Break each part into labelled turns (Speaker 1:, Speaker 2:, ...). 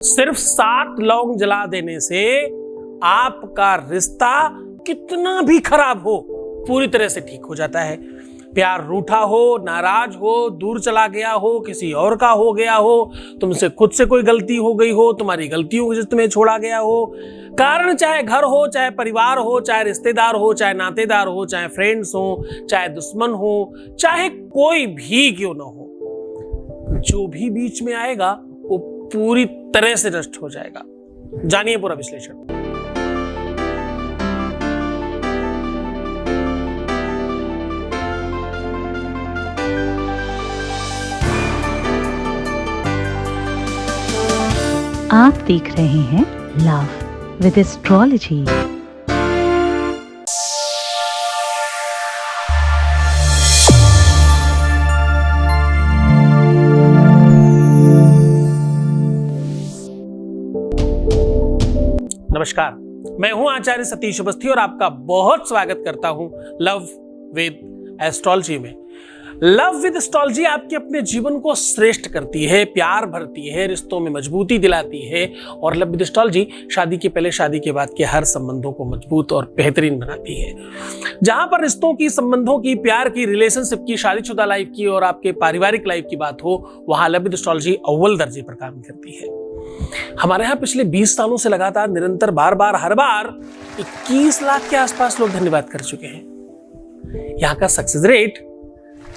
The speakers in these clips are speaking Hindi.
Speaker 1: सिर्फ 7 लौंग जला देने से आपका रिश्ता कितना भी खराब हो पूरी तरह से ठीक हो जाता है। प्यार रूठा हो, नाराज हो, दूर चला गया हो, किसी और का हो गया हो, तुमसे खुद से कोई गलती हो गई हो, तुम्हारी गलतियों की वजह से तुम्हें छोड़ा गया हो, कारण चाहे घर हो, चाहे परिवार हो, चाहे रिश्तेदार हो, चाहे नातेदार हो, चाहे फ्रेंड्स हो, चाहे दुश्मन हो, चाहे कोई भी क्यों ना हो, जो भी बीच में आएगा वो पूरी तरह से नष्ट हो जाएगा। जानिए पूरा विश्लेषण।
Speaker 2: आप देख रहे हैं लव विद एस्ट्रोलॉजी।
Speaker 1: नमस्कार, मैं हूं आचार्य सतीश अवस्थी और आपका बहुत स्वागत करता हूं लव विद एस्ट्रोलॉजी में। लव विद एस्ट्रोलॉजी आपके अपने जीवन को श्रेष्ठ करती है, प्यार भरती है, रिश्तों में मजबूती दिलाती है और लव विद एस्ट्रोलॉजी शादी के पहले, शादी के बाद के हर संबंधों को मजबूत और बेहतरीन बनाती है। जहां पर रिश्तों की, संबंधों की, प्यार की, रिलेशनशिप की, शादीशुदा लाइफ की और आपके पारिवारिक लाइफ की बात हो, वहां लव विद एस्ट्रोलॉजी अव्वल दर्जे पर काम करती है। हमारे यहाँ पिछले 20 सालों से लगातार निरंतर बार हर बार 21 लाख के आसपास लोग धन्यवाद कर चुके हैं। यहाँ का सक्सेस रेट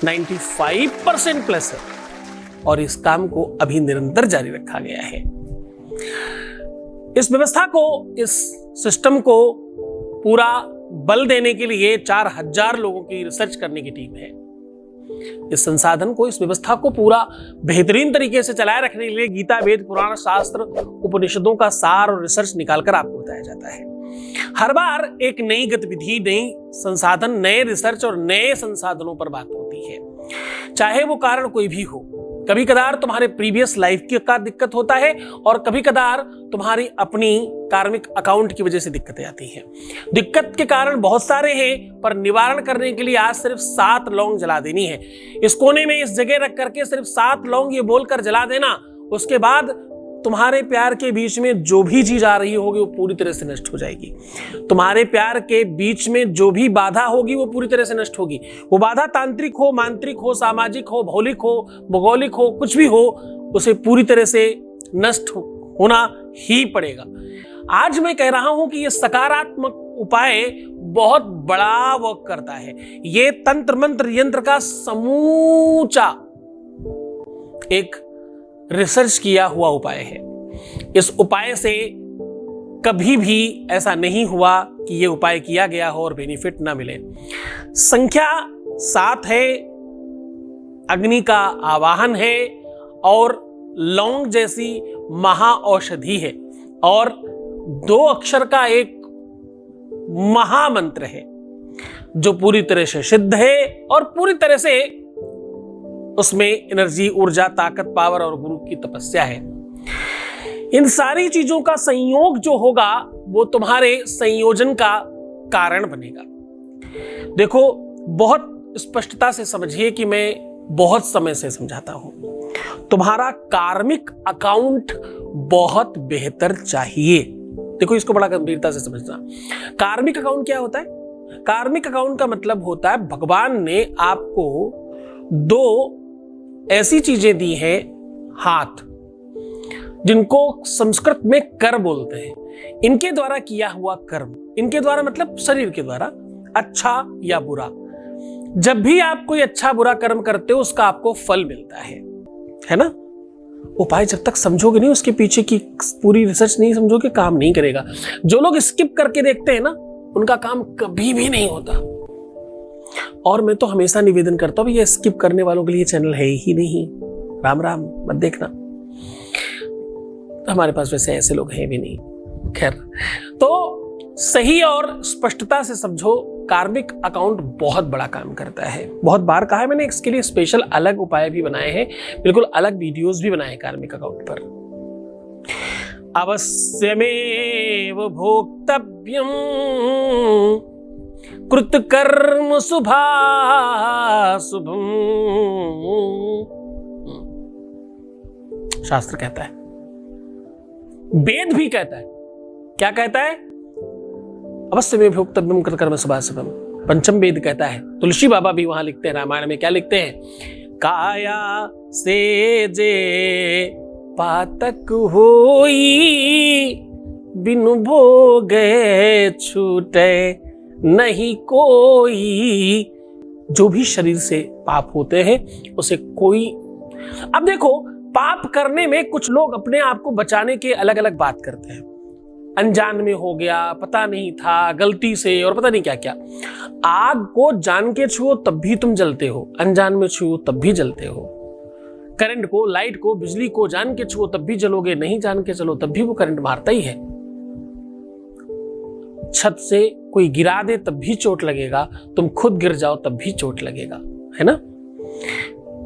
Speaker 1: 95% प्लस है और इस काम को अभी निरंतर जारी रखा गया है। इस व्यवस्था को, इस सिस्टम को पूरा बल देने के लिए 4000 लोगों की रिसर्च करने की टीम है। इस संसाधन को, इस व्यवस्था को पूरा बेहतरीन तरीके से चलाए रखने के लिए गीता, वेद, पुराण, शास्त्र, उपनिषदों का सार और रिसर्च निकालकर आपको बताया जाता है। हर बार एक नई गतिविधि, नई संसाधन, नए रिसर्च और नए संसाधनों पर बात होती है, चाहे वो कारण कोई भी हो। कभी कदार तुम्हारे प्रीवियस लाइफ की का दिक्कत होता है और कभी कदार तुम्हारी अपनी कार्मिक अकाउंट की वजह से दिक्कतें आती हैं। दिक्कत के कारण बहुत सारे हैं, पर निवारण करने के लिए आज सिर्फ 7 लौंग जला देनी है। इस कोने में, इस जगह रख करके सिर्फ 7 लौंग ये बोलकर जला देना। उसके बाद तुम्हारे प्यार के बीच में जो भी चीज आ रही होगी वो पूरी तरह से नष्ट हो जाएगी। तुम्हारे प्यार के बीच में जो भी बाधा होगी वो पूरी तरह से नष्ट होगी। वो बाधा तांत्रिक हो, मांत्रिक हो, सामाजिक हो, भौतिक हो, भौगोलिक हो, कुछ भी हो, उसे पूरी तरह से नष्ट होना ही पड़ेगा। आज मैं कह रहा हूं कि ये सकारात्मक उपाय बहुत बड़ा वर्क करता है। ये तंत्र मंत्र यंत्र का समूचा एक रिसर्च किया हुआ उपाय है। इस उपाय से कभी भी ऐसा नहीं हुआ कि यह उपाय किया गया हो और बेनिफिट ना मिले। संख्या 7 है, अग्नि का आवाहन है और लौंग जैसी महाऔषधि है और 2 अक्षर का एक महामंत्र है जो पूरी तरह से सिद्ध है और पूरी तरह से उसमें एनर्जी, ऊर्जा, ताकत, पावर और गुरु की तपस्या है। इन सारी चीजों का संयोग जो होगा वो तुम्हारे संयोजन का कारण बनेगा। देखो, बहुत स्पष्टता से समझिए कि मैं बहुत समय से समझाता हूं, तुम्हारा कार्मिक अकाउंट बहुत बेहतर चाहिए। देखो, इसको बड़ा गंभीरता से समझना। कार्मिक अकाउंट क्या होता है? कार्मिक अकाउंट का मतलब होता है भगवान ने आपको 2 ऐसी चीजें दी हैं, हाथ, जिनको संस्कृत में कर बोलते हैं। इनके द्वारा किया हुआ कर्म, इनके द्वारा मतलब शरीर के द्वारा, अच्छा या बुरा, जब भी आप कोई अच्छा बुरा कर्म करते हो उसका आपको फल मिलता है ना। उपाय जब तक समझोगे नहीं, उसके पीछे की पूरी रिसर्च नहीं समझोगे, काम नहीं करेगा। जो लोग स्किप करके देखते हैं ना, उनका काम कभी भी नहीं होता। और मैं तो हमेशा निवेदन करता हूं, ये स्किप करने वालों के लिए चैनल है ही नहीं। राम राम मत देखना, हमारे पास वैसे ऐसे लोग हैं भी नहीं। खैर, तो सही और स्पष्टता से समझो, कार्मिक अकाउंट बहुत बड़ा काम करता है। बहुत बार कहा है मैंने, इसके लिए स्पेशल अलग उपाय भी बनाए हैं, बिल्कुल अलग वीडियोस भी बनाए कार्मिक अकाउंट पर। अवश्यमेव भोक्तव्यम कृतकर्म शुभाशुभम, शास्त्र कहता है। वेद भी कहता है, क्या कहता है? अवश्य में भोक्तव्यम कर्म शुभाशुभम, पंचम वेद कहता है। तुलसी बाबा भी वहां लिखते हैं, रामायण में क्या लिखते हैं? काया से जे पातक होई, बिनु भोगे छूटे नहीं कोई। जो भी शरीर से पाप होते हैं उसे कोई, अब देखो पाप करने में कुछ लोग अपने आप को बचाने के अलग अलग बात करते हैं। अनजान में हो गया, पता नहीं था, गलती से, और पता नहीं क्या क्या। आग को जान के छुओ तब भी तुम जलते हो, अनजान में छुओ तब भी जलते हो। करंट को, लाइट को, बिजली को जान के छुओ तब भी जलोगे, नहीं जान के चलो तब भी वो करंट मारता ही है। छत से कोई गिरा दे तब भी चोट लगेगा, तुम खुद गिर जाओ तब भी चोट लगेगा, है ना?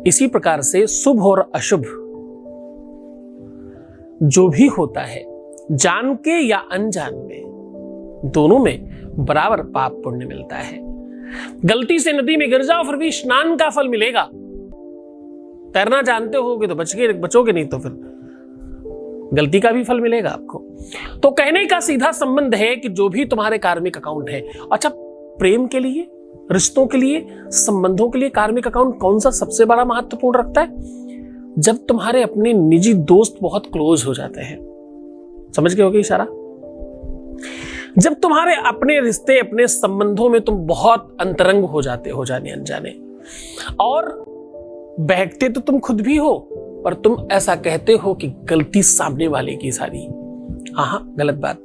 Speaker 1: इसी प्रकार से शुभ और अशुभ जो भी होता है, जान के या अनजान में, दोनों में बराबर पाप पुण्य मिलता है। गलती से नदी में गिर जाओ फिर भी स्नान का फल मिलेगा। तैरना जानते होगे तो बचोगे, नहीं तो फिर गलती का भी फल मिलेगा आपको। तो कहने का सीधा संबंध है कि जो भी तुम्हारे कार्मिक अकाउंट है, अच्छा प्रेम के लिए, रिश्तों के लिए, संबंधों के लिए कार्मिक अकाउंट कौन सा सबसे बड़ा महत्वपूर्ण रखता है? जब तुम्हारे अपने निजी दोस्त बहुत क्लोज हो जाते हैं, समझ गए होगे इशारा? जब तुम्हारे अपने रिश्ते, अपने संबंधों में तुम बहुत अंतरंग हो जाते हो, जाने अनजाने, और बहकते तो तुम खुद भी हो, पर तुम ऐसा कहते हो कि गलती सामने वाले की सारी। हाँ, गलत बात।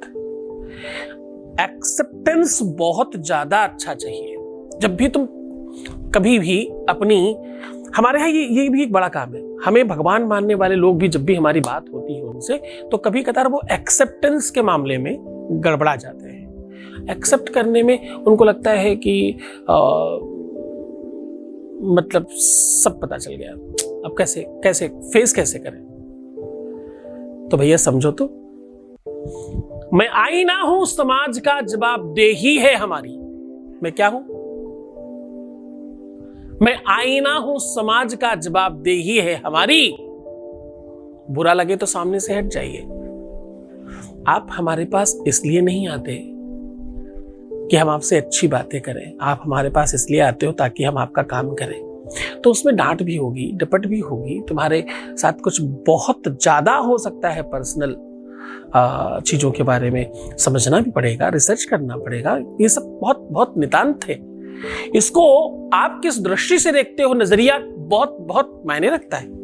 Speaker 1: एक्सेप्टेंस बहुत ज्यादा अच्छा चाहिए। जब भी तुम कभी भी अपनी, हमारे यहाँ ये भी एक बड़ा काम है, हमें भगवान मानने वाले लोग भी जब भी हमारी बात होती है उनसे, तो कभी कतार वो एक्सेप्टेंस के मामले में गड़बड़ा जाते हैं। एक्सेप्ट करने में उनको लगता है कि मतलब सब पता चल गया, अब कैसे फेस कैसे करें? तो भैया समझो तो, मैं आईना हूं समाज का, जवाबदेही है हमारी। मैं क्या हूं? मैं आईना हूं समाज का, जवाबदेही है हमारी। बुरा लगे तो सामने से हट जाइए। आप हमारे पास इसलिए नहीं आते कि हम आपसे अच्छी बातें करें, आप हमारे पास इसलिए आते हो ताकि हम आपका काम करें। तो उसमें डांट भी होगी, डपट भी होगी, तुम्हारे साथ कुछ बहुत ज्यादा हो सकता है, पर्सनल चीजों के बारे में समझना भी पड़ेगा, रिसर्च करना पड़ेगा। ये सब बहुत बहुत नितांत है। इसको आप किस दृष्टि से देखते हो, नजरिया बहुत बहुत मायने रखता है।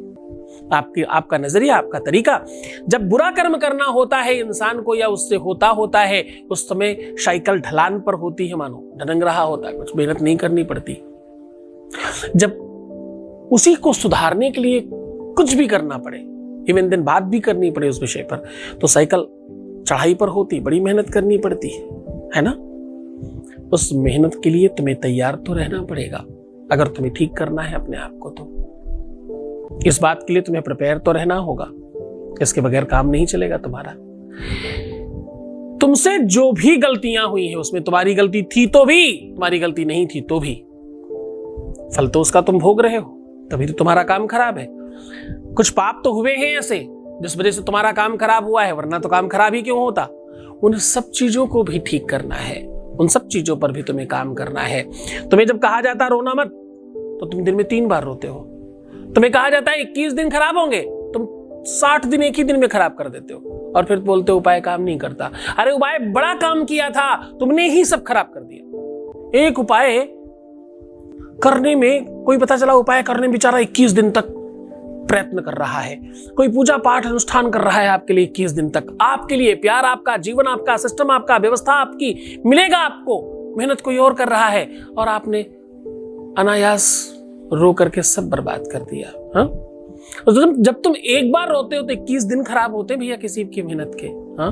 Speaker 1: आपका नजरिया, आपका तरीका। जब बुरा कर्म करना होता है इंसान को, या उससे होता है, उस समय साइकिल ढलान पर होती है, मानो ढनंग रहा होता है, कुछ मेहनत नहीं करनी पड़ती। जब उसी को सुधारने के लिए कुछ भी करना पड़े, इवन दिन बात भी करनी पड़े उस विषय पर, तो साइकिल चढ़ाई पर होती, बड़ी मेहनत करनी पड़ती है ना? उस मेहनत के लिए तुम्हें तैयार तो रहना पड़ेगा। अगर तुम्हें ठीक करना है अपने आप को, तो इस बात के लिए तुम्हें प्रिपेयर तो रहना होगा। इसके बगैर काम नहीं चलेगा तुम्हारा। तुमसे जो भी गलतियां हुई हैं, उसमें तुम्हारी गलती थी तो भी, तुम्हारी गलती नहीं थी तो भी, फल तो उसका तुम भोग रहे हो, तभी तो तुम्हारा काम खराब है। कुछ पाप तो हुए हैं ऐसे जिस वजह से तुम्हारा काम खराब हुआ है, वरना तो काम खराब ही क्यों होता? उन सब चीजों को भी ठीक करना है, उन सब चीजों पर भी तुम्हें काम करना है। तुम्हें जब कहा जाता है रोना मत, तो तुम दिन में 3 बार रोते हो। तुम्हें कहा जाता है 21 दिन खराब होंगे, तुम 60 दिन एक ही दिन में खराब कर देते हो, और फिर बोलते हो उपाय काम नहीं करता। अरे उपाय बड़ा काम किया था, तुमने ही सब खराब कर दिया। एक उपाय करने में, कोई पता चला उपाय करने में बेचारा 21 दिन तक प्रयत्न कर रहा है, कोई पूजा पाठ अनुष्ठान कर रहा है आपके लिए 21 दिन तक, आपके लिए प्यार आपका, जीवन आपका, सिस्टम आपका, व्यवस्था आपकी मिलेगा आपको, मेहनत कोई और कर रहा है, और आपने अनायास रो करके सब बर्बाद कर दिया। हाँ, जब तुम एक बार रोते हो तो 21 दिन खराब होते भैया किसी की मेहनत के। हाँ,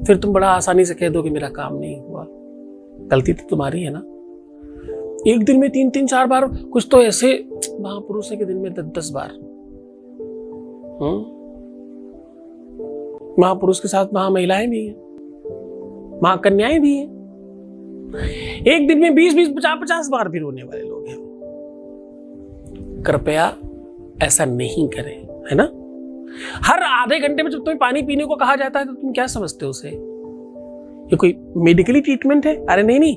Speaker 1: फिर तुम बड़ा आसानी से कह दो कि मेरा काम नहीं हुआ। गलती तो तुम्हारी है ना। एक दिन में 3-3, 4 बार, कुछ तो ऐसे महापुरुष है कि दिन में 10-10 बार। महापुरुष के साथ महामहिलाएं भी हैं, महाकन्याएं भी हैं। एक दिन में 20-20, 50-50 बार भी रोने वाले लोग हैं। कृपया ऐसा नहीं करें, है ना? हर आधे घंटे में जब तुम्हें पानी पीने को कहा जाता है तो तुम क्या समझते हो उसे? ये कोई मेडिकली ट्रीटमेंट है? अरे नहीं नहीं,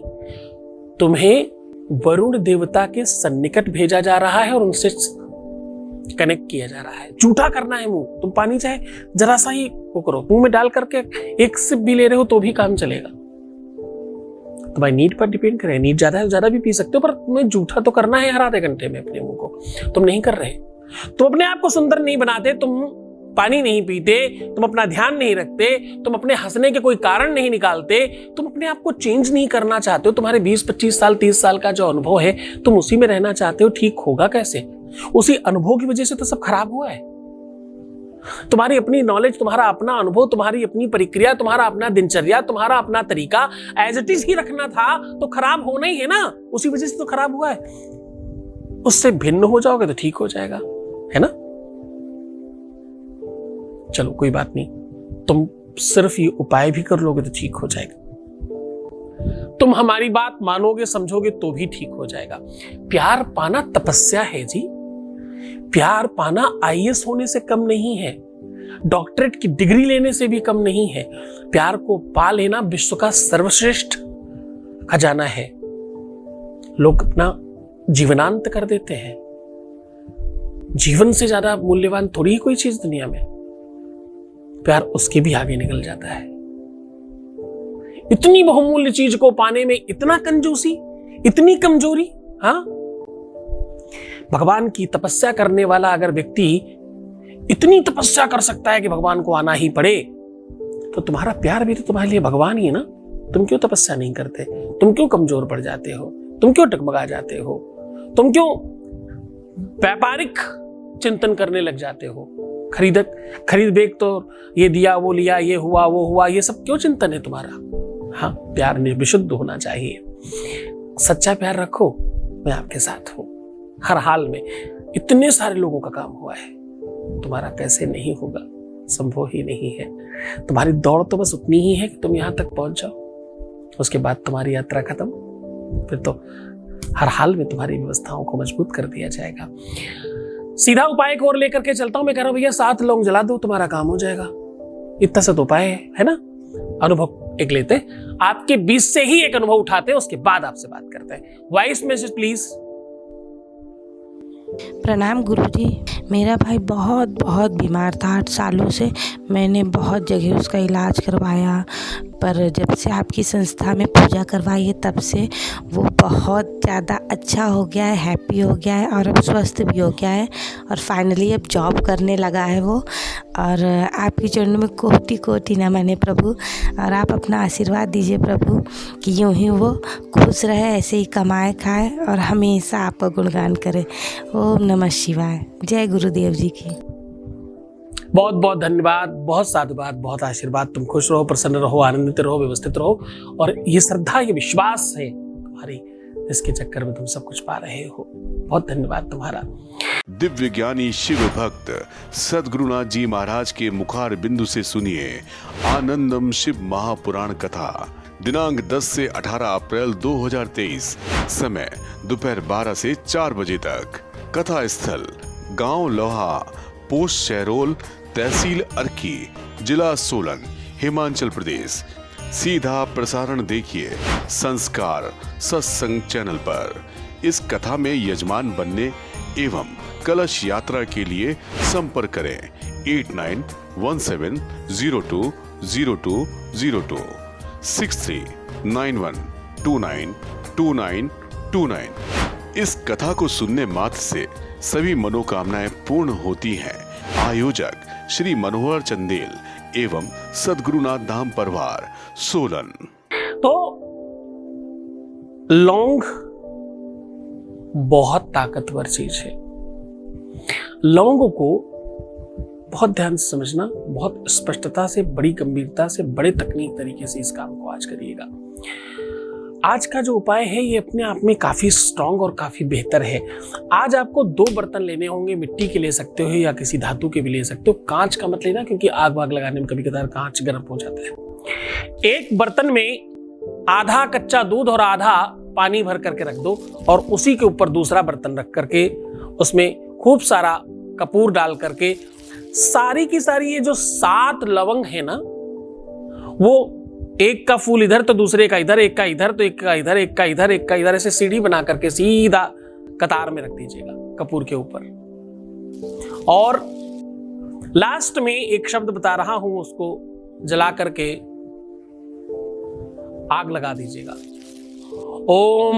Speaker 1: तुम्हें वरुण देवता के सन्निकट भेजा जा रहा है और उनसे कनेक्ट किया जा रहा है। झूठा करना है मुंह, तुम पानी चाहे जरा सा ही वो करो, मुंह में डाल करके एक सिप भी ले रहे हो तो भी काम चलेगा। तुम्हारी नीड पर डिपेंड करे, नीड ज्यादा है तो ज्यादा भी पी सकते हो, पर तुम्हें झूठा तो करना है हर आधे घंटे में अपने मुंह को। तुम नहीं कर रहे, तुम अपने आप को सुंदर नहीं बनाते, तुम पानी नहीं पीते, तुम अपना ध्यान नहीं रखते, तुम अपने हंसने के कोई कारण नहीं निकालते, तुम अपने आप को चेंज नहीं करना चाहते हो। तुम्हारे 20-25 साल 30 साल का जो अनुभव है तुम उसी में रहना चाहते हो, ठीक होगा कैसे? उसी अनुभव की वजह से तो सब खराब हुआ है। तुम्हारी अपनी नॉलेज, तुम्हारा अपना अनुभव, तुम्हारी अपनी प्रक्रिया, तुम्हारा अपना दिनचर्या, तुम्हारा अपना तरीका एज इट इज ही रखना था तो खराब होना ही है ना, उसी वजह से तो खराब हुआ है। उससे भिन्न हो जाओगे तो ठीक हो जाएगा, है ना? चलो कोई बात नहीं, तुम सिर्फ ये उपाय भी कर लोगे तो ठीक हो जाएगा। तुम हमारी बात मानोगे समझोगे तो भी ठीक हो जाएगा। प्यार पाना तपस्या है जी। प्यार पाना IAS होने से कम नहीं है, डॉक्टरेट की डिग्री लेने से भी कम नहीं है। प्यार को पा लेना विश्व का सर्वश्रेष्ठ खजाना है। लोग अपना जीवनांत कर देते हैं। जीवन से ज्यादा मूल्यवान थोड़ी ही कोई चीज दुनिया में। प्यार उसके भी आगे निकल जाता है। इतनी बहुमूल्य चीज को पाने में इतना कंजूसी, इतनी कमजोरी। हाँ, भगवान की तपस्या करने वाला अगर व्यक्ति इतनी तपस्या कर सकता है कि भगवान को आना ही पड़े, तो तुम्हारा प्यार भी तो तुम्हारे लिए भगवान ही है ना। तुम क्यों तपस्या नहीं करते? तुम क्यों कमजोर पड़ जाते हो? तुम क्यों टकमगा जाते हो? तुम क्यों व्यापारिक चिंतन करने लग जाते हो? खरीद बेच तो ये दिया वो लिया, ये हुआ वो हुआ, ये सब क्यों चिंतन है तुम्हारा? हाँ, प्यार निर्विशुद्ध होना चाहिए। सच्चा प्यार रखो, मैं आपके साथ हूं हर हाल में। इतने सारे लोगों का काम हुआ है, तुम्हारा कैसे नहीं होगा? संभव ही नहीं है। तुम्हारी दौड़ तो बस उतनी ही है कि तुम यहां तक पहुंच जाओ, उसके बाद तुम्हारी यात्रा खत्म। फिर तो हर हाल में तुम्हारी व्यवस्थाओं को मजबूत कर दिया जाएगा। सीधा उपाय को और लेकर के चलता हूं। मैं कह रहा हूं भैया 7 लौंग जला दो, तुम्हारा काम हो जाएगा। इतना सा तो उपाय है ना। अनुभव एक लेते, आपके 20 से ही एक अनुभव उठाते हैं, उसके बाद आपसे बात करते हैं। Voice message please.
Speaker 3: प्रणाम गुरुजी। मेरा भाई बहुत बहुत बीमार था 8 सालों से। मैंने बहुत जगह उसका इलाज करवाया, पर जब से आपकी संस्था में पूजा करवाई है तब से वो बहुत ज़्यादा अच्छा हो गया है, हैप्पी हो गया है और अब स्वस्थ भी हो गया है और फाइनली अब जॉब करने लगा है वो। और आपके चरणों में कोटि कोटि नमन है प्रभु, और आप अपना आशीर्वाद दीजिए प्रभु कि यूँ ही वो खुश रहे, ऐसे ही कमाए खाए और हमेशा आपका गुणगान करे। ओम नमः शिवाय। जय गुरुदेव जी की।
Speaker 1: बहुत बहुत धन्यवाद, बहुत साधुवाद, बहुत आशीर्वाद। तुम खुश रहो, प्रसन्न रहो, आनंदित रहो, व्यवस्थित रहो, और ये श्रद्धा, ये विश्वास है तुम्हारी, इसके चक्कर में तुम सब कुछ पा रहे हो। बहुत धन्यवाद तुम्हारा।
Speaker 4: दिव्य ज्ञानी शिव भक्त सद्गुरुनाथ जी महाराज के मुखार बिंदु से सुनिए आनंदम शिव महापुराण कथा। दिनांक 10 से 18 अप्रैल 2023, समय दोपहर 12 से 4 बजे तक। कथा स्थल गांव लोहा, पोस्ट शहरोल, तहसील अर्की, जिला सोलन, हिमाचल प्रदेश। सीधा प्रसारण देखिए संस्कार सत्संग चैनल पर। इस कथा में यजमान बनने एवं कलश यात्रा के लिए संपर्क करें 8917020202 6391292929। इस कथा को सुनने मात्र से सभी मनोकामनाएं पूर्ण होती हैं। आयोजक श्री मनोहर चंदेल एवं सद्गुरुनाथ धाम परिवार सोलन।
Speaker 1: तो लौंग बहुत ताकतवर चीज है। लौंग को बहुत ध्यान से समझना, बहुत स्पष्टता से, बड़ी गंभीरता से, बड़े तकनीक तरीके से इस काम को आज करिएगा। आज का जो उपाय है ये अपने आप में काफी स्ट्रांग और काफी बेहतर है। आज आपको 2 बर्तन लेने होंगे। मिट्टी के ले सकते हो या किसी धातु के भी ले सकते हो। कांच का मत लेना, क्योंकि आग वाग लगाने में कभी कभार कांच गर्म हो जाता है। एक बर्तन में आधा कच्चा दूध और आधा पानी भर करके रख दो, और उसी के ऊपर दूसरा बर्तन रख करके उसमें खूब सारा कपूर डाल करके सारी की सारी ये जो 7 लवंग है ना, वो एक का फूल इधर तो दूसरे का इधर, एक का इधर तो एक का इधर, एक का इधर, एक का इधर, ऐसे सीढ़ी बना करके सीधा कतार में रख दीजिएगा कपूर के ऊपर। और लास्ट में एक शब्द बता रहा हूं, उसको जला करके आग लगा दीजिएगा। ओम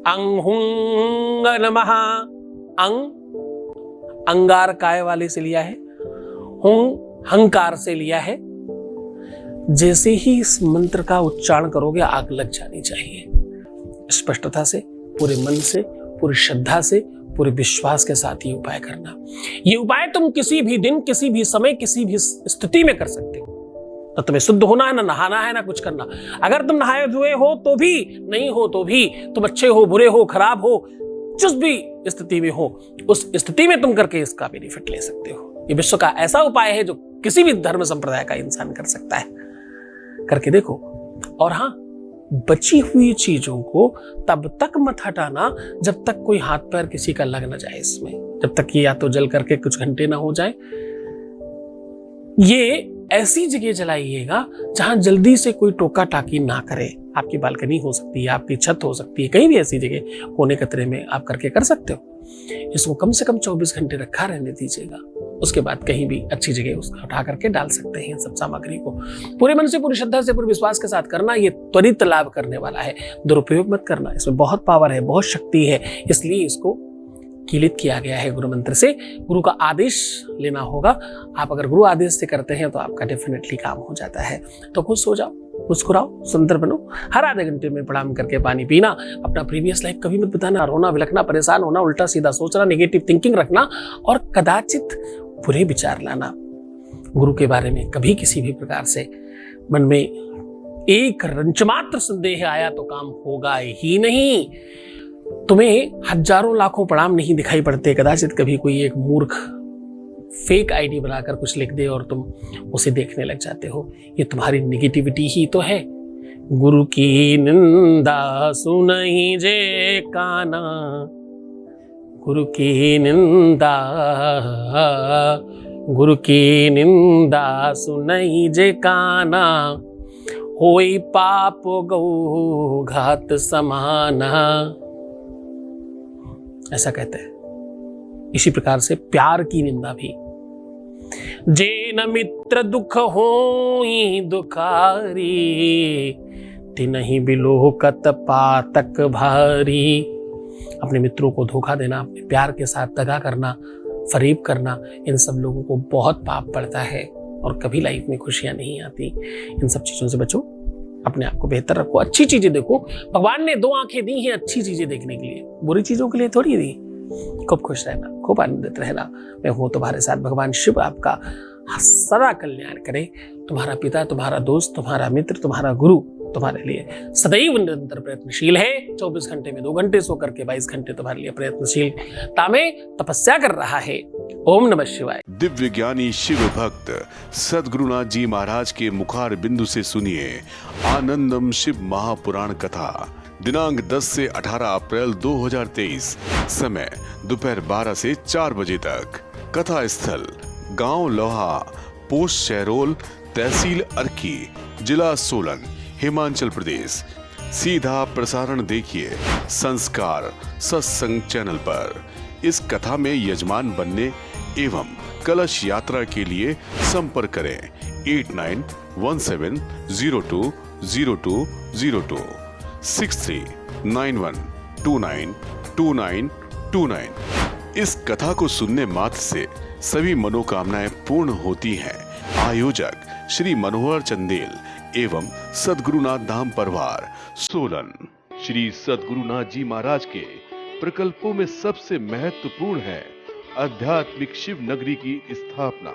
Speaker 1: अंग हुंग नमः। अंग अंगार काय वाले से लिया है, हुंग हंकार से लिया है। जैसे ही इस मंत्र का उच्चारण करोगे आग लग जानी चाहिए। स्पष्टता से, पूरे मन से, पूरी श्रद्धा से, पूरे विश्वास के साथ ये उपाय करना। ये उपाय तुम किसी भी दिन, किसी भी समय, किसी भी स्थिति में कर सकते हो। तो तुम्हें शुद्ध होना है, ना नहाना है, ना कुछ करना। अगर तुम नहाए धुए हो तो भी, नहीं हो तो भी, तुम अच्छे हो, बुरे हो, खराब हो, जिस भी स्थिति में हो, उस स्थिति में तुम करके इसका बेनिफिट ले सकते हो। ये विश्व का ऐसा उपाय है जो किसी भी धर्म संप्रदाय का इंसान कर सकता है। करके देखो। और हाँ, बची हुई चीजों को तब तक मत हटाना जब तक कोई हाथ पैर किसी का लग ना जाए इसमें, जब तक ये या तो जल करके कुछ घंटे ना हो जाए। ये ऐसी जगह जलाइएगा जहां जल्दी से कोई टोका टाकी ना करे। आपकी बालकनी हो सकती है, आपकी छत हो सकती है, कहीं भी ऐसी जगह कोने कतरे में आप करके कर सकते हो। इसको कम से कम 24 घंटे रखा रहने दीजिएगा। उसके बाद कहीं भी अच्छी जगह उसका उठा करके डाल सकते हैं। सब सामग्री को पूरे मन से, पूरी श्रद्धा से, पूरे विश्वास के साथ करना। ये त्वरित लाभ करने वाला है, दुरुपयोग मत करना। इसमें बहुत पावर है, बहुत शक्ति है, इसलिए इसको कीलित किया गया है गुरु मंत्र से। गुरु का आदेश लेना होगा। आप अगर गुरु आदेश से करते हैं तो आपका डेफिनेटली काम हो जाता है। तो खुश हो जाओ, मुस्कुराओ, सुंदर बनो। हर आधे घंटे में प्रणाम करके पानी पीना। अपना प्रीवियस लाइफ कभी मत बताना, रोना, विलखना, परेशान होना, उल्टा सीधा सोचना, नेगेटिव थिंकिंग रखना और कदाचित बुरे विचार लाना। गुरु के बारे में कभी किसी भी प्रकार से मन में एक रंचमात्र संदेह आया तो काम होगा ही नहीं। तुम्हें हजारों लाखों प्रणाम नहीं दिखाई पड़ते। कदाचित कभी कोई एक मूर्ख फेक आईडी बनाकर कुछ लिख दे और तुम उसे देखने लग जाते हो। ये तुम्हारी नेगेटिविटी ही तो है। गुरु की निंदा सुनहि जे काना, गुरु की निंदा, गुरु की निंदा सुनहि जे काना, होई पाप गौ घात समाना। ऐसा कहते हैं। इसी प्रकार से प्यार की निंदा भी। जे न मित्र दुख होई दुखारी, तिनहि बिलोकत पातक भारी। अपने मित्रों को धोखा देना, अपने प्यार के साथ दगा करना, फरेब करना, इन सब लोगों को बहुत पाप पड़ता है और कभी लाइफ में खुशियां नहीं आती। इन सब चीजों से बचो, अपने आप को बेहतर रखो, अच्छी चीजें देखो। भगवान ने 2 आंखें दी हैं अच्छी चीजें देखने के लिए, बुरी चीजों के लिए थोड़ी दी। खूब खुश रहना, खूब आनंदित रहना। मैं हूं तुम्हारे साथ। भगवान शिव आपका सदा कल्याण करे। तुम्हारा पिता, तुम्हारा दोस्त, तुम्हारा मित्र, तुम्हारा गुरु तुम्हारे लिए सदैव निरंतर प्रयत्नशील है। 24 घंटे में 2 घंटे सो करके 22 घंटे तुम्हारे लिए प्रयत्नशीलता में तपस्या कर रहा है। ओम नमः शिवाय।
Speaker 4: दिव्य ज्ञानी शिव भक्त सद्गुरुनाथ जी महाराज के मुखार बिंदु से सुनिए आनंदम शिव महापुराण कथा। दिनांक 10 से 18 अप्रैल 2023। समय दोपहर 12 से 4 बजे तक। कथा स्थल गांव लोहा, पोस्ट शहरोल, तहसील अर्की, जिला सोलन, हिमाचल प्रदेश। सीधा प्रसारण देखिए संस्कार सत्संग चैनल पर। इस कथा में यजमान बनने एवं कलश यात्रा के लिए संपर्क करें 8917020202 6391292929। इस कथा को सुनने मात्र से सभी मनोकामनाएं पूर्ण होती हैं। आयोजक श्री मनोहर चंदेल एवं सद्गुरुनाथ धाम परिवार सोलन। श्री सद्गुरुनाथ जी महाराज के प्रकल्पों में सबसे महत्वपूर्ण है आध्यात्मिक शिव नगरी की स्थापना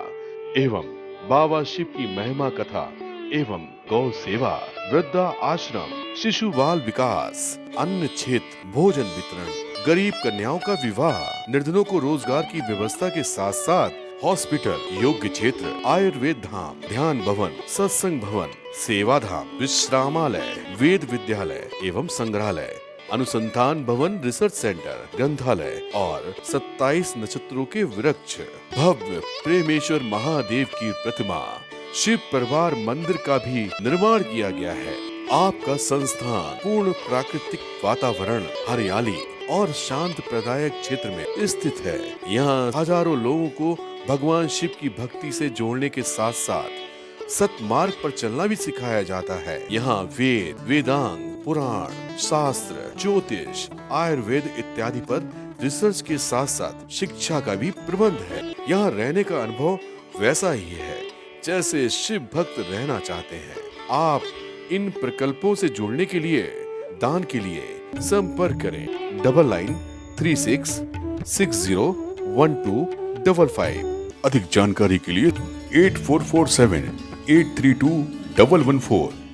Speaker 4: एवं बाबा शिव की महिमा कथा एवं गौ सेवा, वृद्धा आश्रम, शिशु बाल विकास, अन्न क्षेत्र, भोजन वितरण, गरीब कन्याओं का विवाह, निर्धनों को रोजगार की व्यवस्था के साथ साथ हॉस्पिटल, योग्य क्षेत्र, आयुर्वेद धाम, ध्यान भवन, सत्संग भवन, सेवा धाम, विश्रामालय, वेद विद्यालय एवं संग्रहालय। अनुसंधान भवन, रिसर्च सेंटर, ग्रंथालय और 27 नक्षत्रों के वृक्ष, भव्य प्रेमेश्वर महादेव की प्रतिमा, शिव परिवार मंदिर का भी निर्माण किया गया है। आपका संस्थान पूर्ण प्राकृतिक वातावरण, हरियाली और शांत प्रदायक क्षेत्र में स्थित है। यहाँ हजारों लोगों को भगवान शिव की भक्ति से जोड़ने के साथ साथ सतमार्ग पर चलना भी सिखाया जाता है। यहाँ वेद, वेदांग, पुराण, शास्त्र, ज्योतिष, आयुर्वेद इत्यादि पर रिसर्च के साथ साथ शिक्षा का भी प्रबंध है। यहाँ रहने का अनुभव वैसा ही है जैसे शिव भक्त रहना चाहते हैं। आप इन प्रकल्पों से जुड़ने के लिए, दान के लिए संपर्क करें 9936601255। अधिक जानकारी के लिए 8447832114।